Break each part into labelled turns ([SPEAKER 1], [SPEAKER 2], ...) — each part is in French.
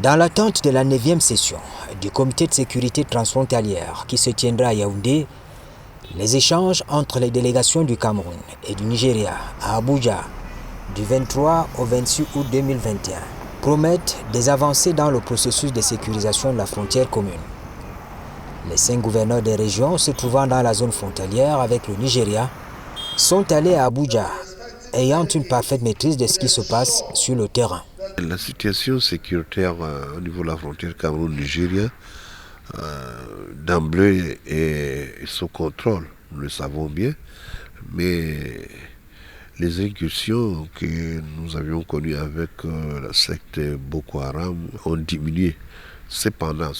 [SPEAKER 1] Dans l'attente de la 9e session du comité de sécurité transfrontalière qui se tiendra à Yaoundé, les échanges entre les délégations du Cameroun et du Nigeria à Abuja du 23 au 26 août 2021 promettent des avancées dans le processus de sécurisation de la frontière commune. Les 5 gouverneurs des régions se trouvant dans la zone frontalière avec le Nigeria sont allés à Abuja, ayant une parfaite maîtrise de ce qui se passe sur le terrain.
[SPEAKER 2] La situation sécuritaire au niveau de la frontière Cameroun-Nigeria, d'emblée est sous contrôle, nous le savons bien, mais les incursions que nous avions connues avec la secte Boko Haram ont diminué. Cependant,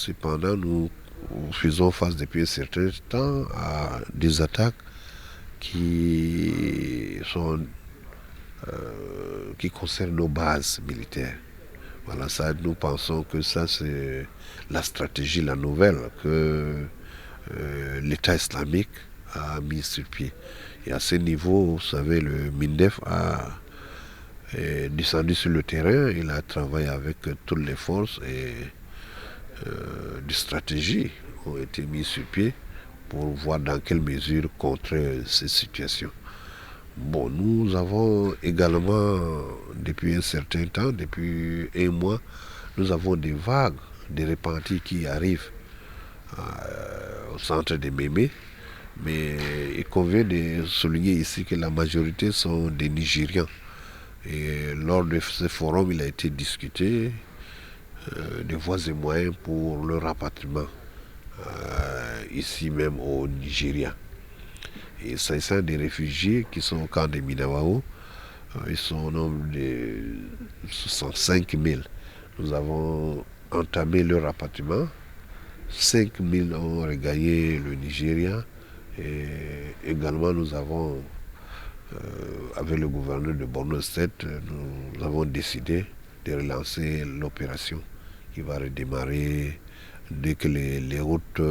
[SPEAKER 2] nous faisons face depuis un certain temps à des attaques qui concernent nos bases militaires. Voilà, ça, nous pensons que ça, c'est la stratégie, la nouvelle que l'État islamique a mis sur pied. Et à ce niveau, vous savez, le MINDEF est descendu sur le terrain, il a travaillé avec toutes les forces et des stratégies ont été mises sur pied pour voir dans quelle mesure contrer ces situations. Bon, nous avons également, depuis un certain temps, depuis un mois, nous avons des vagues de repentis qui arrivent au centre de Mémé. Mais il convient de souligner ici que la majorité sont des Nigérians. Et lors de ce forum, il a été discuté des voies et moyens pour le rapatriement ici même au Nigeria. Et s'agissant des réfugiés qui sont au camp de Minawao, ils sont au nombre de 65 000. Nous avons entamé le rapatriement. 5 000 ont regagné le Nigeria. Et également, nous avons, avec le gouverneur de Borno State, nous avons décidé de relancer l'opération qui va redémarrer dès que les routes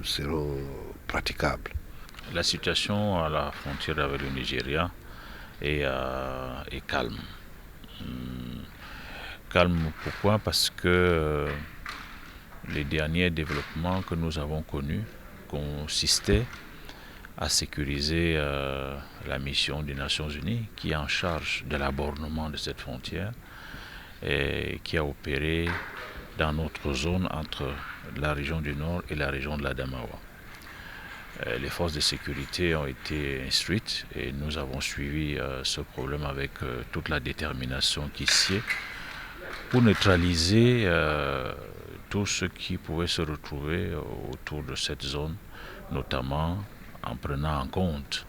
[SPEAKER 2] seront praticables.
[SPEAKER 3] La situation à la frontière avec le Nigeria est calme. Calme pourquoi? Parce que les derniers développements que nous avons connus consistaient à sécuriser la mission des Nations Unies qui est en charge de l'abornement de cette frontière et qui a opéré dans notre zone entre la région du Nord et la région de l'Adamawa. Les forces de sécurité ont été instruites et nous avons suivi ce problème avec toute la détermination qui sied pour neutraliser tout ce qui pouvait se retrouver autour de cette zone, notamment en prenant en compte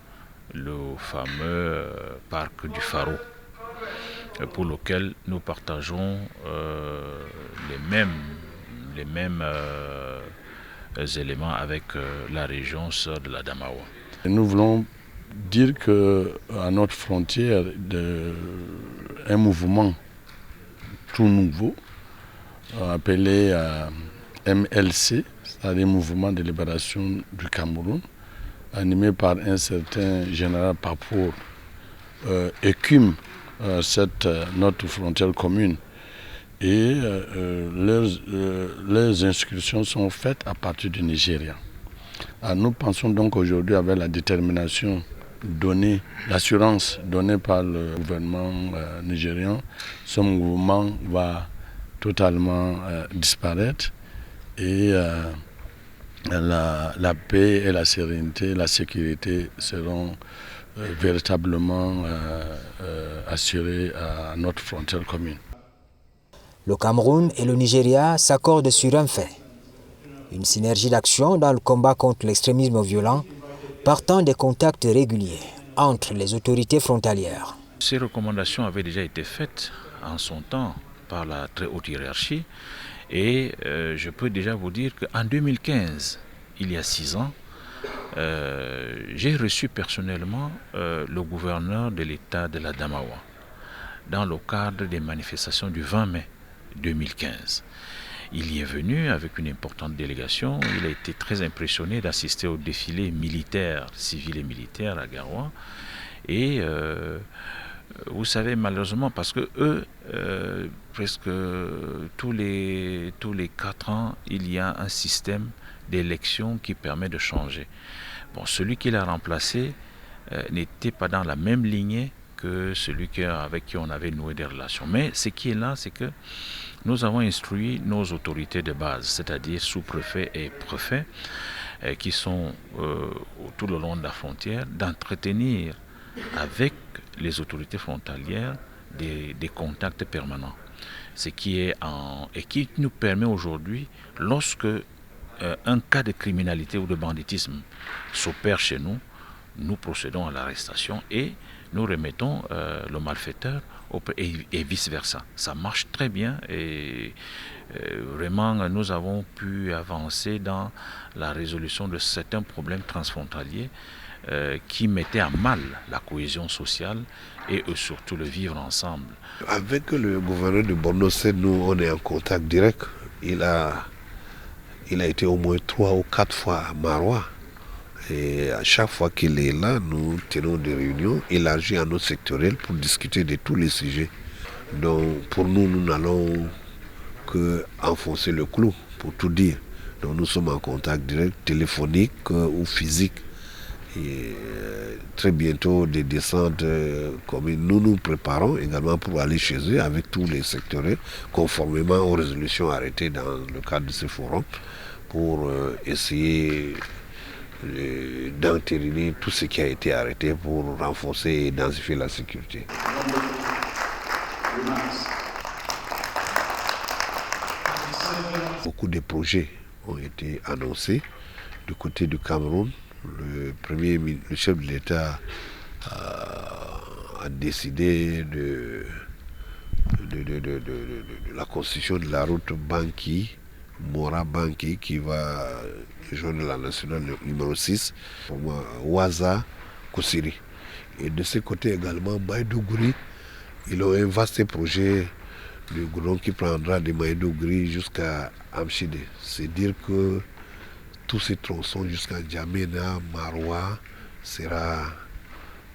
[SPEAKER 3] le fameux parc du Faro, pour lequel nous partageons les mêmes éléments avec la région sœur de l'Adamawa.
[SPEAKER 4] Nous voulons dire qu'à notre frontière, un mouvement tout nouveau, appelé MLC, c'est-à-dire Mouvement de libération du Cameroun, animé par un certain général Papour, écume notre frontière commune. Et leurs inscriptions sont faites à partir du Nigeria. Alors nous pensons donc aujourd'hui, avec la détermination donnée, l'assurance donnée par le gouvernement nigérian, ce mouvement va totalement disparaître et la paix et la sérénité, la sécurité seront véritablement assurées à notre frontière commune.
[SPEAKER 1] Le Cameroun et le Nigeria s'accordent sur un fait: une synergie d'action dans le combat contre l'extrémisme violent, partant des contacts réguliers entre les autorités frontalières.
[SPEAKER 3] Ces recommandations avaient déjà été faites en son temps par la très haute hiérarchie et je peux déjà vous dire qu'en 2015, il y a 6 ans, j'ai reçu personnellement le gouverneur de l'État de l'Adamawa dans le cadre des manifestations du 20 mai 2015. Il y est venu avec une importante délégation. Il a été très impressionné d'assister au défilé militaire, civil et militaire à Garoua. Et vous savez, malheureusement, parce que eux, presque tous les 4 ans, il y a un système d'élection qui permet de changer. Bon, celui qui l'a remplacé n'était pas dans la même lignée que celui avec qui on avait noué des relations. Mais ce qui est là, c'est que nous avons instruit nos autorités de base, c'est-à-dire sous-préfets et préfets, qui sont tout le long de la frontière, d'entretenir avec les autorités frontalières des contacts permanents. Ce qui est et qui nous permet aujourd'hui, lorsque un cas de criminalité ou de banditisme s'opère chez nous, nous procédons à l'arrestation et nous remettons le malfaiteur et vice-versa. Ça marche très bien et vraiment nous avons pu avancer dans la résolution de certains problèmes transfrontaliers qui mettaient à mal la cohésion sociale et surtout le vivre ensemble.
[SPEAKER 2] Avec le gouverneur de Borno, nous on est en contact direct. Il a été au moins 3 ou 4 fois à Maroua. Et à chaque fois qu'il est là, nous tenons des réunions élargies à notre sectoriel pour discuter de tous les sujets. Donc pour nous, nous n'allons que enfoncer le clou, pour tout dire. Donc nous sommes en contact direct, téléphonique ou physique. Et très bientôt des descentes communes. Nous nous préparons également pour aller chez eux avec tous les sectoriels, conformément aux résolutions arrêtées dans le cadre de ce forum, pour essayer d'entériner tout ce qui a été arrêté pour renforcer et densifier la sécurité. Beaucoup de projets ont été annoncés du côté du Cameroun. Le chef de l'État a décidé de la construction de la route Mora-Banki qui va joindre la nationale numéro 6, pour moi, Ouaza-Koussiri. Et de ce côté également, Maïdougouri, ils ont un vaste projet de goudron qui prendra de Maïdougouri jusqu'à Amchide. C'est dire que tous ces tronçons jusqu'à Djamena, Maroua, sera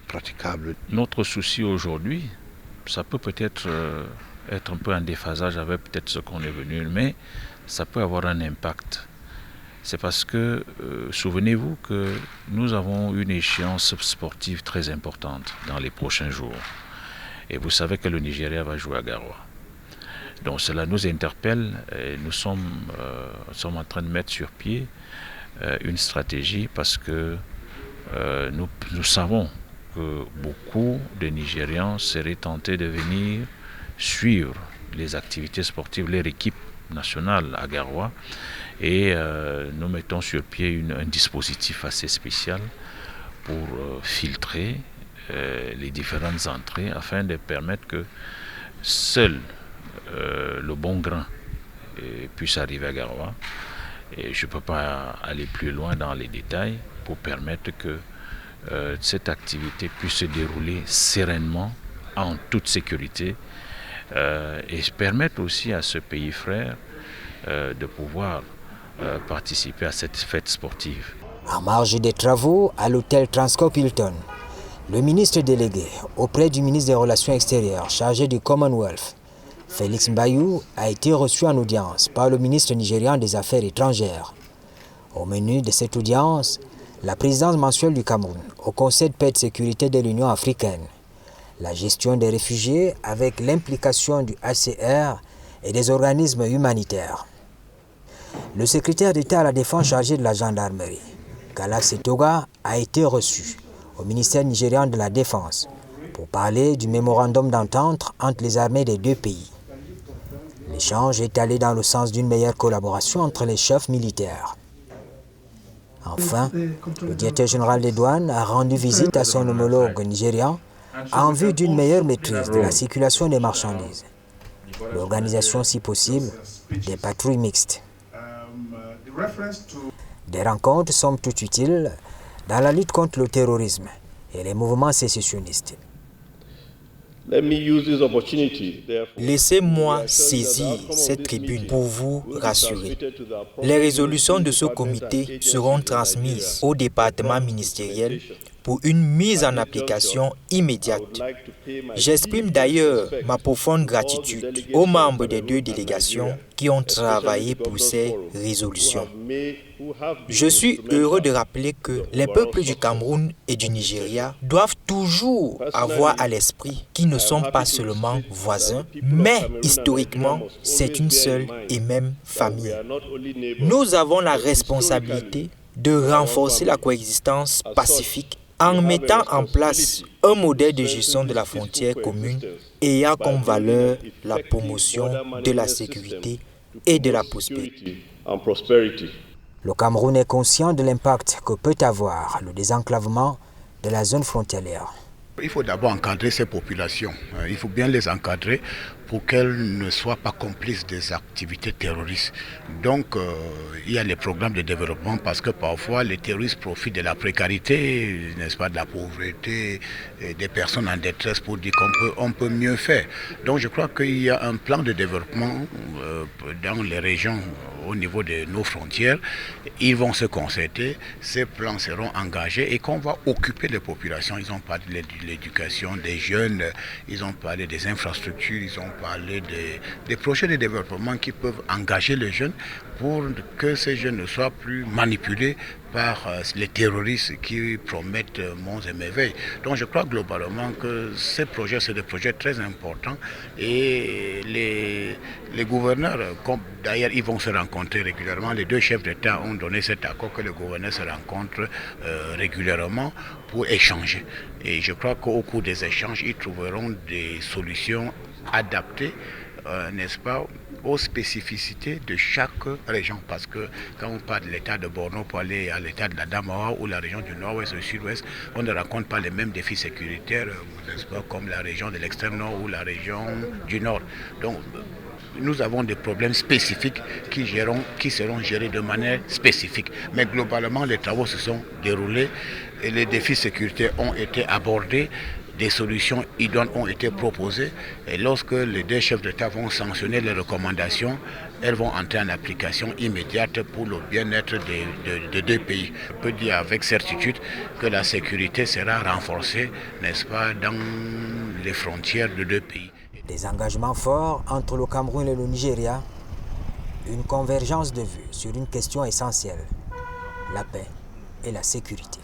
[SPEAKER 2] praticable.
[SPEAKER 3] Notre souci aujourd'hui, ça peut peut-être être un peu en déphasage avec peut-être ce qu'on est venu, mais ça peut avoir un impact. C'est parce que, souvenez-vous que nous avons une échéance sportive très importante dans les prochains jours. Et vous savez que le Nigeria va jouer à Garoua. Donc cela nous interpelle et nous sommes en train de mettre sur pied une stratégie parce que nous savons que beaucoup de Nigérians seraient tentés de venir suivre les activités sportives, leur équipe nationale à Garoua, et nous mettons sur pied un dispositif assez spécial pour filtrer les différentes entrées afin de permettre que seul le bon grain puisse arriver à Garoua. Et je ne peux pas aller plus loin dans les détails pour permettre que cette activité puisse se dérouler sereinement, en toute sécurité, et permettre aussi à ce pays frère de pouvoir participer à cette fête sportive.
[SPEAKER 1] En marge des travaux à l'hôtel Transcorp Hilton, le ministre délégué auprès du ministre des Relations extérieures chargé du Commonwealth, Félix Mbayou, a été reçu en audience par le ministre nigérian des Affaires étrangères. Au menu de cette audience, la présidence mensuelle du Cameroun au Conseil de paix et de sécurité de l'Union africaine, la gestion des réfugiés avec l'implication du HCR et des organismes humanitaires. Le secrétaire d'État à la Défense chargé de la gendarmerie, Galaxy Toga, a été reçu au ministère nigérian de la Défense pour parler du mémorandum d'entente entre les armées des deux pays. L'échange est allé dans le sens d'une meilleure collaboration entre les chefs militaires. Enfin, le directeur général des douanes a rendu visite à son homologue nigérian en vue d'une meilleure maîtrise de la circulation des marchandises. L'organisation, si possible, des patrouilles mixtes. Des rencontres sont toutes utiles dans la lutte contre le terrorisme et les mouvements sécessionnistes.
[SPEAKER 5] Laissez-moi saisir cette tribune pour vous rassurer. Les résolutions de ce comité seront transmises au département ministériel pour une mise en application immédiate. J'exprime d'ailleurs ma profonde gratitude aux membres des deux délégations qui ont travaillé pour ces résolutions. Je suis heureux de rappeler que les peuples du Cameroun et du Nigeria doivent toujours avoir à l'esprit qu'ils ne sont pas seulement voisins, mais historiquement, c'est une seule et même famille. Nous avons la responsabilité de renforcer la coexistence pacifique en mettant en place un modèle de gestion de la frontière commune ayant comme valeur la promotion de la sécurité et de la prospérité.
[SPEAKER 1] Le Cameroun est conscient de l'impact que peut avoir le désenclavement de la zone frontalière.
[SPEAKER 6] Il faut d'abord encadrer ces populations. Il faut bien les encadrer pour qu'elles ne soient pas complices des activités terroristes. Donc, il y a les programmes de développement parce que parfois les terroristes profitent de la précarité, n'est-ce pas, de la pauvreté, des personnes en détresse pour dire qu'on peut mieux faire. Donc, je crois qu'il y a un plan de développement dans les régions au niveau de nos frontières. Ils vont se concerter, ces plans seront engagés et qu'on va occuper les populations. Ils ont parlé de l'éducation des jeunes, ils ont parlé des infrastructures, ils ont parlé des projets de développement qui peuvent engager les jeunes pour que ces jeunes ne soient plus manipulés par les terroristes qui promettent monts et merveilles. Donc je crois globalement que ces projets, c'est des projets très importants et les gouverneurs, d'ailleurs ils vont se rencontrer régulièrement, les deux chefs d'État ont donné cet accord que les gouverneurs se rencontrent régulièrement pour échanger. Et je crois qu'au cours des échanges, ils trouveront des solutions adaptées, n'est-ce pas, aux spécificités de chaque région. Parce que quand on parle de l'état de Borno pour aller à l'état de la Damawa ou la région du nord-ouest et du sud-ouest, on ne rencontre pas les mêmes défis sécuritaires, n'est-ce pas, comme la région de l'extrême nord ou la région du nord. Donc, nous avons des problèmes spécifiques qui seront gérés de manière spécifique. Mais globalement, les travaux se sont déroulés et les défis sécuritaires ont été abordés. Des solutions idoines ont été proposées et lorsque les deux chefs d'État vont sanctionner les recommandations, elles vont entrer en application immédiate pour le bien-être des deux pays. On peut dire avec certitude que la sécurité sera renforcée, n'est-ce pas, dans les frontières de deux pays.
[SPEAKER 1] Des engagements forts entre le Cameroun et le Nigeria, une convergence de vues sur une question essentielle, la paix et la sécurité.